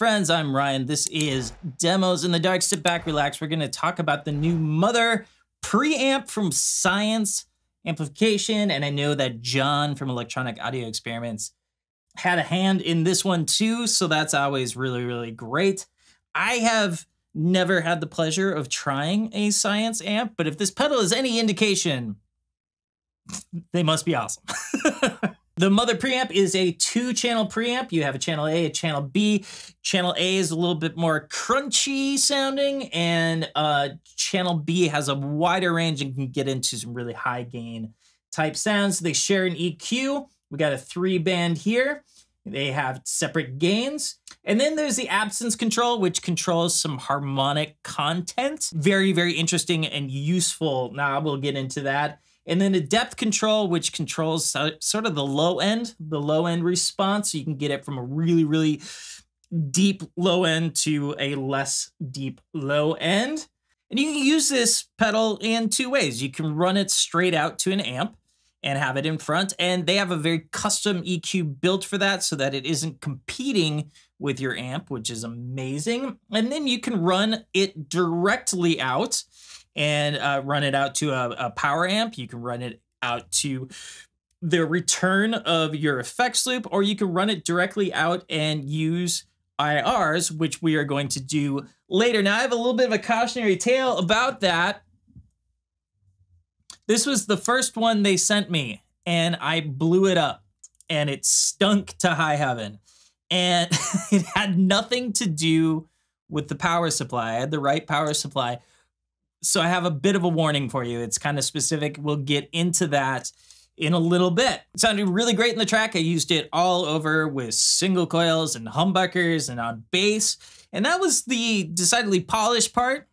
friends, I'm Ryan. This is Demos in the Dark. Sit back, relax. We're going to talk about the new Mother preamp from Science Amplification. And I know that John from Electronic Audio Experiments had a hand in this one too, so that's always really, really great. I have never had the pleasure of trying a Science amp, but if this pedal is any indication, they must be awesome. The Mother preamp is a 2-channel preamp. You have a channel A, a channel B. Channel A is a little bit more crunchy sounding, and channel B has a wider range and can get into some really high gain type sounds. They share an EQ. We got a 3-band here. They have separate gains. And then there's the absence control, which controls some harmonic content. Very, very interesting and useful. Now we'll get into that. And then a depth control, which controls sort of the low end response. So you can get it from a really, really deep low end to a less deep low end. And you can use this pedal in 2 ways. You can run it straight out to an amp and have it in front. And they have a very custom EQ built for that so that it isn't competing with your amp, which is amazing. And then you can run it directly out and run it out to a power amp. You can run it out to the return of your effects loop, or you can run it directly out and use IRs, which we are going to do later. Now, I have a little bit of a cautionary tale about that. This was the first one they sent me, and I blew it up, and it stunk to high heaven. And it had nothing to do with the power supply. I had the right power supply. So I have a bit of a warning for you. It's kind of specific. We'll get into that in a little bit. It sounded really great in the track. I used it all over with single coils and humbuckers and on bass. And that was the decidedly polished part.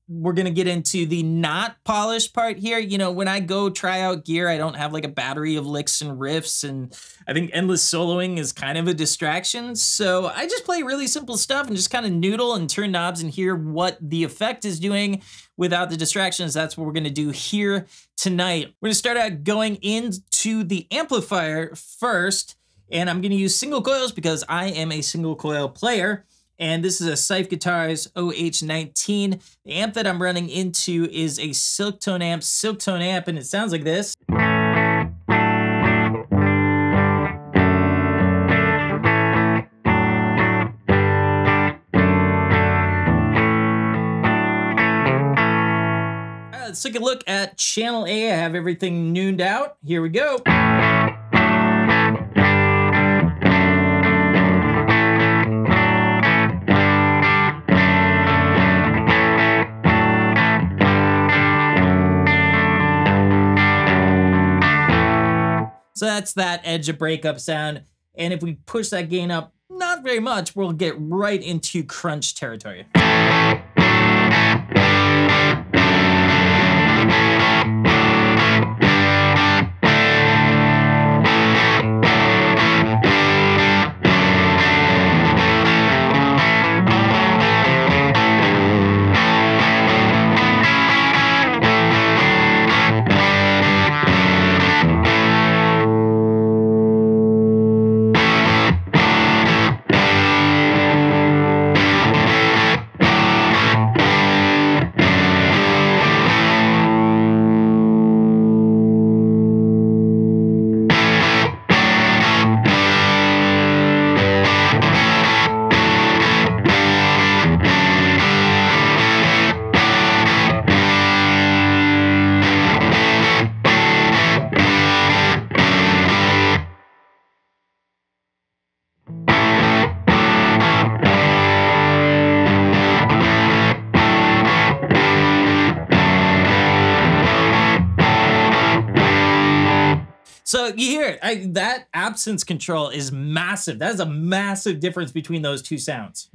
We're going to get into the not polished part here. You know, when I go try out gear, I don't have like a battery of licks and riffs, and I think endless soloing is kind of a distraction. So I just play really simple stuff and just kind of noodle and turn knobs and hear what the effect is doing without the distractions. That's what we're going to do here tonight. We're going to start out going into the amplifier first, and I'm going to use single coils because I am a single coil player. And this is a Sife Guitars OH19. The amp that I'm running into is a Silktone amp, and it sounds like this. All right, let's take a look at channel A. I have everything nooned out. Here we go. So that's that edge of breakup sound. And if we push that gain up, not very much, we'll get right into crunch territory. So you hear it, that absence control is massive. That is a massive difference between those two sounds.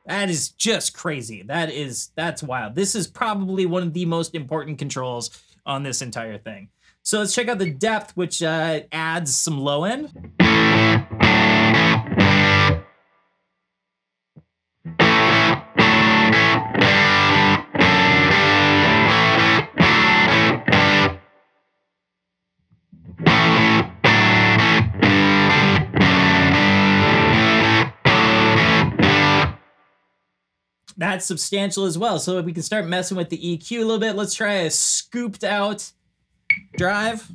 That is just crazy. That's wild. This is probably one of the most important controls on this entire thing. So let's check out the depth, which adds some low end. That's substantial as well. So we can start messing with the EQ a little bit. Let's try a scooped out drive.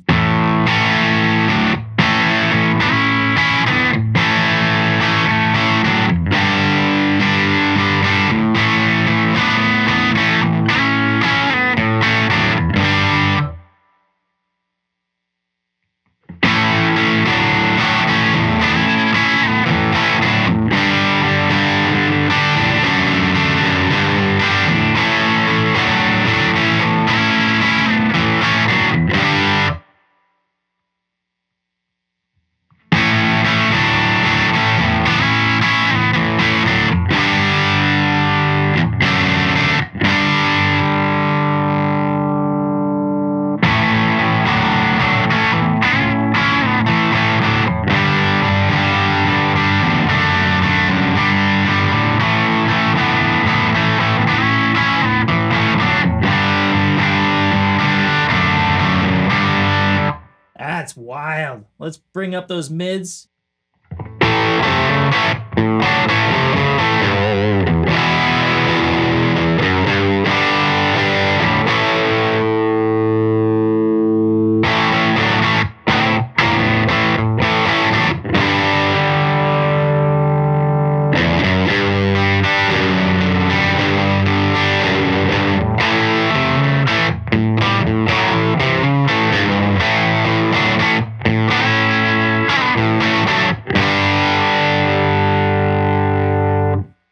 That's wild. Let's bring up those mids.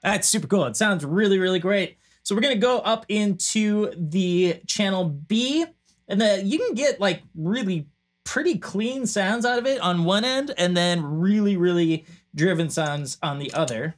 That's super cool. It sounds really, really great. So we're going to go up into the channel B, and you can get like really pretty clean sounds out of it on one end, and then really, really driven sounds on the other.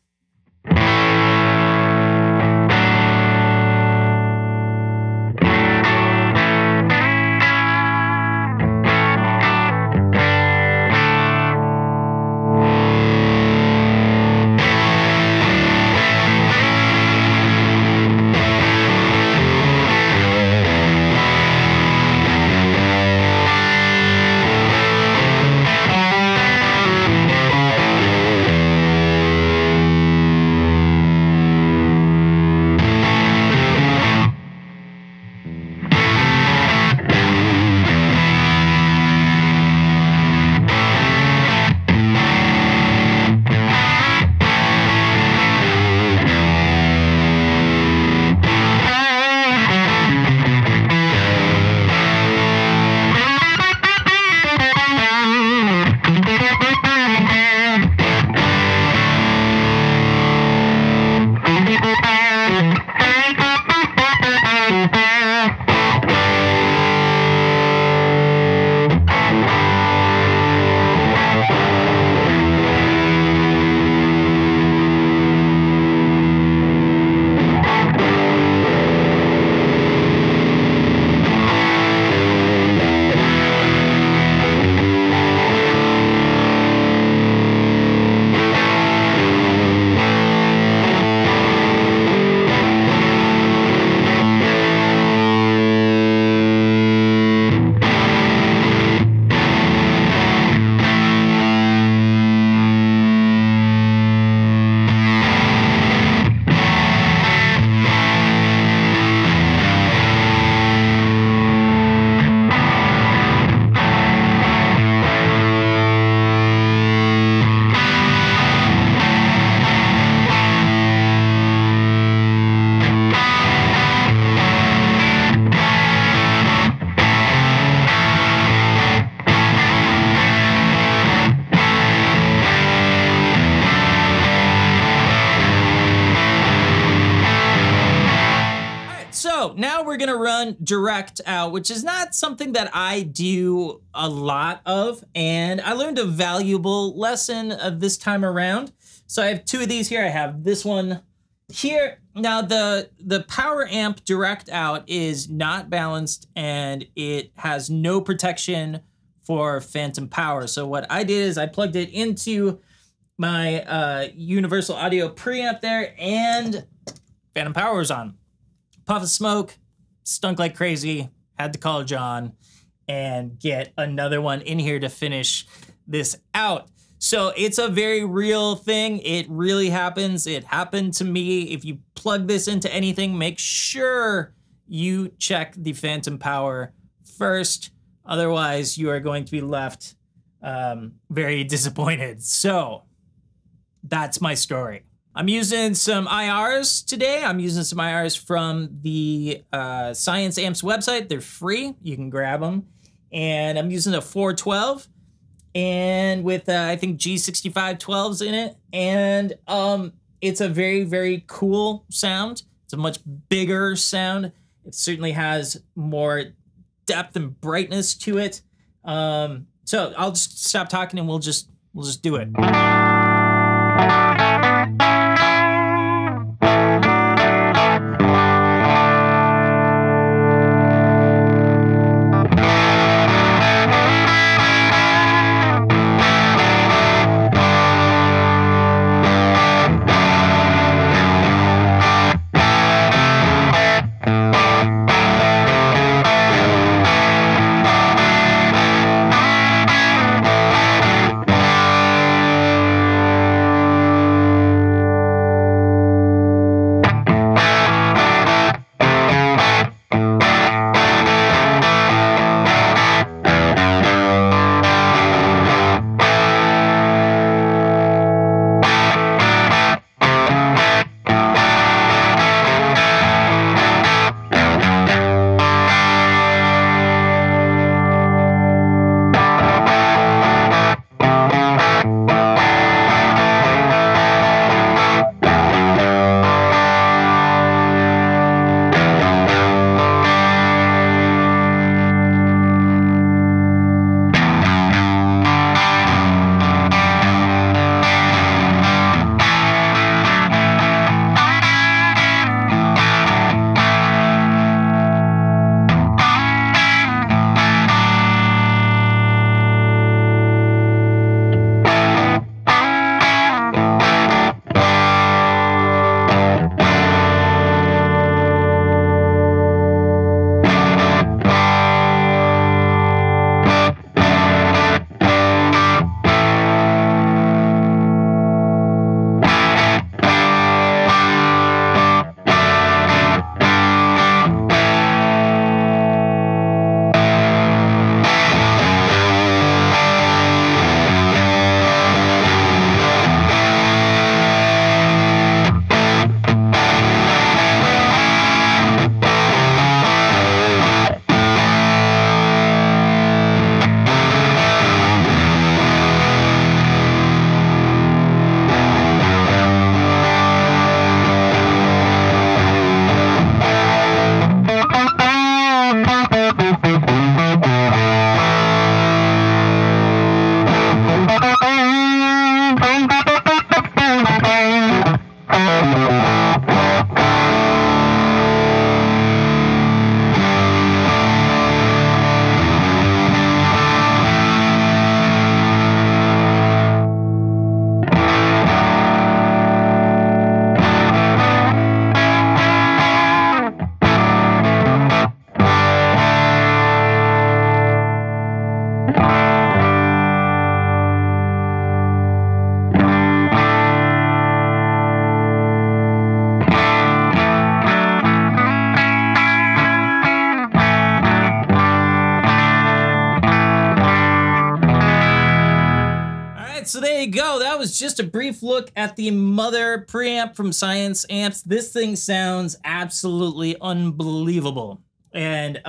So now we're gonna run direct out, which is not something that I do a lot of, and I learned a valuable lesson this time around. So I have two of these here. I have this one here. Now the power amp direct out is not balanced, and it has no protection for phantom power. So what I did is I plugged it into my universal audio preamp there, and phantom power was on. Puff of smoke, stunk like crazy, had to call John and get another one in here to finish this out. So it's a very real thing. It really happens. It happened to me. If you plug this into anything, make sure you check the phantom power first. Otherwise, you are going to be left very disappointed. So that's my story. I'm using some IRs today. I'm using some IRs from the Science Amps website. They're free. You can grab them. And I'm using a 412 and with, I think, G6512s in it. And it's a very, very cool sound. It's a much bigger sound. It certainly has more depth and brightness to it. So I'll just stop talking and we'll just do it. So there you go. That was just a brief look at the Mother preamp from Science Amps. This thing sounds absolutely unbelievable. And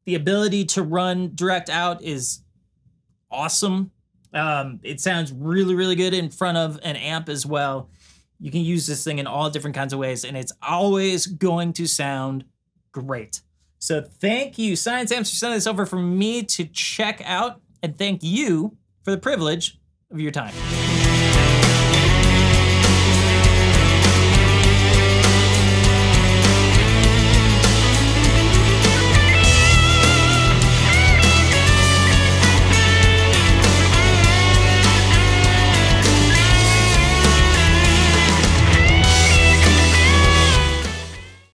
the ability to run direct out is awesome. It sounds really, really good in front of an amp as well. You can use this thing in all different kinds of ways, and it's always going to sound great. So thank you, Science Amps, for sending this over for me to check out, and thank you for the privilege of your time.